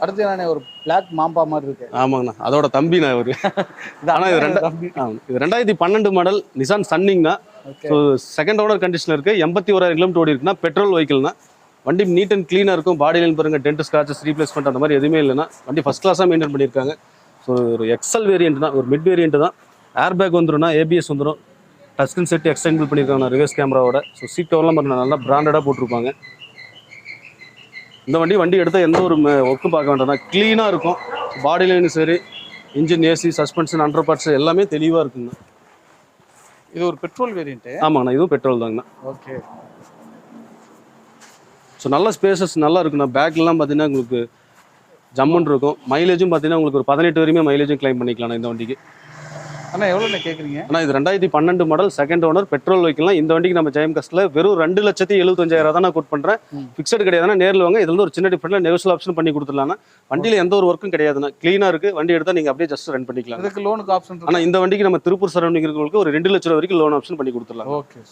அடுத்து நானே ஒரு பிளாக் மாம்பா மாதிரி இருக்கு. ஆமாங்கண்ணா, அதோட தம்பி நான் ஒரு ஆனால் இது இது 2012 மாடல் நிசான் சன்னிங்ண்ணா. ஸோ செகண்ட் ஓனர் கண்டிஷனில் இருக்குது. 81,000 கிலோமீட்டர் ஓடி இருக்குன்னா பெட்ரோல் வெஹிக்கிள்னா. வண்டி நீட் அண்ட் க்ளீனாக இருக்கும். பாடியில் பாருங்க டென்ட் ஸ்க்ராச்சஸ் ரீப்ளேஸ்மெண்ட் அந்த மாதிரி எதுவுமே இல்லைன்னா வண்டி ஃபஸ்ட் கிளாஸாக மெயின்டைன் பண்ணியிருக்காங்க. ஸோ ஒரு எக்ஸல் வேரியன்ட் தான், ஒரு மிட் வேரியன்ட் தான். ஏர் பேக் வந்துடும்னா ஏபிஎஸ் வந்துடும். டச் ஸ்க்ரீன் செட் எக்ஸ்டெண்ட் பண்ணியிருக்காங்க ரிவர்ஸ் கேமராவோட. ஸோ சீட் கவர்லாம் பாருங்க நல்லா பிராண்டடாக போட்டிருப்பாங்க. இந்த வண்டி எடுத்தால் எந்த ஒரு ஒர்க்கும் பார்க்க வேண்டாம், க்ளீனாக இருக்கும். பாடி லைனும் சரி, engine, AC, suspension, under parts எல்லாமே தெளிவாக இருக்குங்கண்ணா. இது ஒரு பெட்ரோல் வேரியன்ட்டு. ஆமாங்கண்ணா, இதுவும் பெட்ரோல் தாங்கண்ணா. ஓகே. ஸோ நல்ல ஸ்பேசஸ் நல்லா இருக்குண்ணா. பேக்லாம் பார்த்தீங்கன்னா உங்களுக்கு ஜம்முன்னு இருக்கும். மைலேஜும் பார்த்தீங்கன்னா உங்களுக்கு ஒரு 18 வரையுமே மைலேஜும் கிளைம் பண்ணிக்கலாம் இந்த வண்டிக்கு. அண்ணா எவ்வளோ கேட்குறீங்க? ஆனால் இது 2012 மாடல் செகண்ட் ஓனர் பெட்ரோல் வெஹிக்கிள்லாம். இந்த வண்டிக்கு நம்ம ஜெயம் கஸ்டில் வெறும் 2,75,000 தான் நான் கோட் பண்ணுறேன். ஃபிக்ஸட் கிடையாதுன்னா நேரில் வாங்க. இதில் ஒரு சின்ன டிஃப்ரெண்ட்டில் நெகோஷியல் ஆப்ஷன் பண்ணி கொடுத்துடலாம். வண்டியில் எந்த ஒரு ஒர்க்கும் கிடையாதுண்ணா, க்ளீனாக இருக்குது. வண்டி எடுத்தால் நீங்கள் அப்படியே ஜஸ்ட் ரன் பண்ணிக்கலாம். இதுக்கு லோனுக்கு ஆப்ஷன். ஆனால் இந்த வண்டிக்கு நம்ம திருப்பூர் சரௌண்டிங் இருக்கிறவங்களுக்கு ஒரு 2 லட்ச ரூபா வரைக்கும் லோன் ஆப்ஷன் பண்ணி கொடுத்துடலாம். ஓகே.